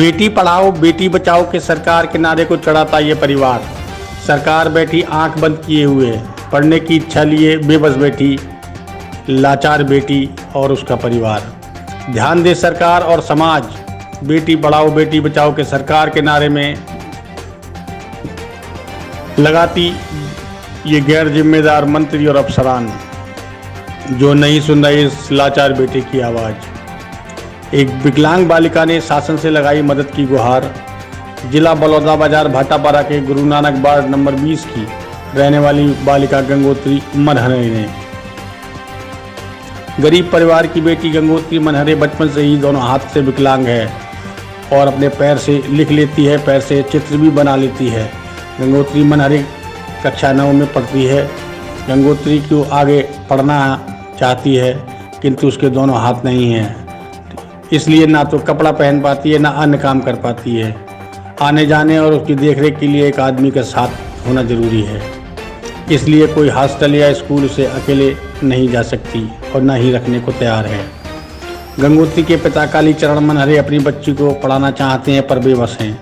बेटी पढ़ाओ बेटी बचाओ के सरकार के नारे को चढ़ाता ये परिवार। सरकार बैठी आंख बंद किए हुए, पढ़ने की इच्छा लिए बेबस बैठी लाचार बेटी और उसका परिवार। ध्यान दे सरकार और समाज, बेटी पढ़ाओ बेटी बचाओ के सरकार के नारे में लगाती ये गैर जिम्मेदार मंत्री और अफसरान जो नहीं सुन रहे इस लाचार बेटे की आवाज़। एक विकलांग बालिका ने शासन से लगाई मदद की गुहार। जिला बलौदाबाजार भाटापारा के गुरु नानक वार्ड नंबर 20 की रहने वाली बालिका गंगोत्री मनहरे ने, गरीब परिवार की बेटी गंगोत्री मनहरे बचपन से ही दोनों हाथ से विकलांग है और अपने पैर से लिख लेती है, पैर से चित्र भी बना लेती है। गंगोत्री मनहरे कक्षा 9 में पढ़ती है। गंगोत्री को आगे पढ़ना चाहती है किंतु उसके दोनों हाथ नहीं हैं, इसलिए ना तो कपड़ा पहन पाती है ना अन्य काम कर पाती है। आने जाने और उसकी देखरेख के लिए एक आदमी का साथ होना जरूरी है, इसलिए कोई हॉस्टल या स्कूल से अकेले नहीं जा सकती और ना ही रखने को तैयार है। गंगोत्री के पिता कालीचरण मनहरे अपनी बच्ची को पढ़ाना चाहते हैं पर बेबस हैं।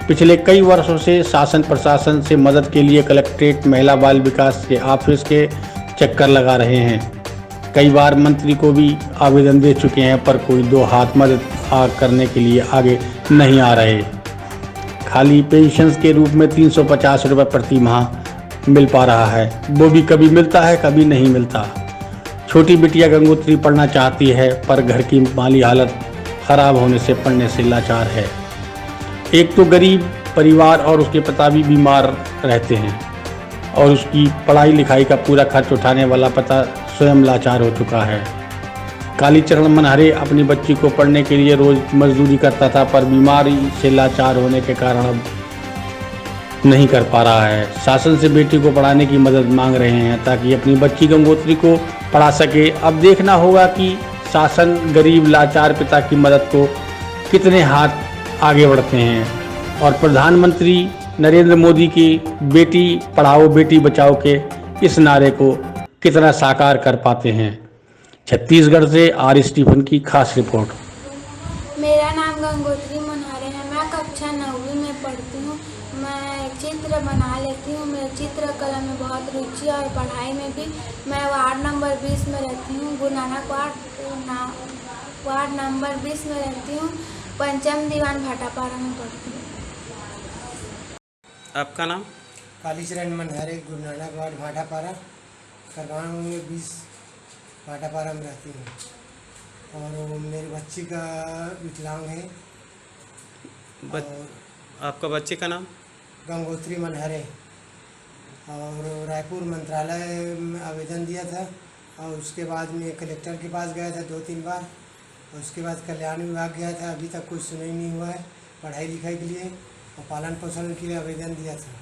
पिछले कई वर्षों से शासन प्रशासन से मदद के लिए कलेक्ट्रेट महिला बाल विकास के ऑफिस के चक्कर लगा रहे हैं। कई बार मंत्री को भी आवेदन दे चुके हैं पर कोई दो हाथ मदद करने के लिए आगे नहीं आ रहे। खाली पेंशन के रूप में 350 रुपये प्रति माह मिल पा रहा है, वो भी कभी मिलता है कभी नहीं मिलता। छोटी बिटिया गंगोत्री पढ़ना चाहती है पर घर की माली हालत खराब होने से पढ़ने से लाचार है। एक तो गरीब परिवार और उसके पिता भी बीमार रहते हैं और उसकी पढ़ाई लिखाई का पूरा खर्च उठाने वाला पिता स्वयं लाचार हो चुका है। कालीचरण मनहरे अपनी बच्ची को पढ़ने के लिए रोज मजदूरी करता था पर बीमारी से लाचार होने के कारण अब नहीं कर पा रहा है। शासन से बेटी को पढ़ाने की मदद मांग रहे हैं ताकि अपनी बच्ची गंगोत्री को पढ़ा सके। अब देखना होगा कि शासन गरीब लाचार पिता की मदद को कितने हाथ आगे बढ़ते हैं और प्रधानमंत्री नरेंद्र मोदी की बेटी पढ़ाओ बेटी बचाओ के इस नारे को कितना साकार कर पाते हैं। छत्तीसगढ़ से आर स्टीफन की खास रिपोर्ट। मेरा नाम गंगोत्री मनहरे है। मैं कक्षा 9वीं में पढ़ती हूँ। मैं चित्र बना लेती हूँ। मेरे चित्रकला में बहुत रुचि और पढ़ाई में भी। मैं वार्ड नंबर 20 में रहती हूँ। गुरु नानक वार्ड नंबर 20 में रहती हूँ। पंचम दीवान भाटापारा में पढ़ती हूँ। आपका नाम? कालीचरण मनहरे, गुरु नानक वार्ड भाटापारा, करवान में 20 भाटापारा में रहती हूँ और मेरी बच्ची का विकलांग है। आपका बच्चे का नाम? गंगोत्री मनहरे। और रायपुर मंत्रालय में आवेदन दिया था और उसके बाद में कलेक्टर के पास गया था 2-3 बार और उसके बाद कल्याण विभाग गया था। अभी तक कुछ सुनाई नहीं हुआ है पढ़ाई लिखाई के लिए और पालन पोषण के लिए आवेदन दिया था।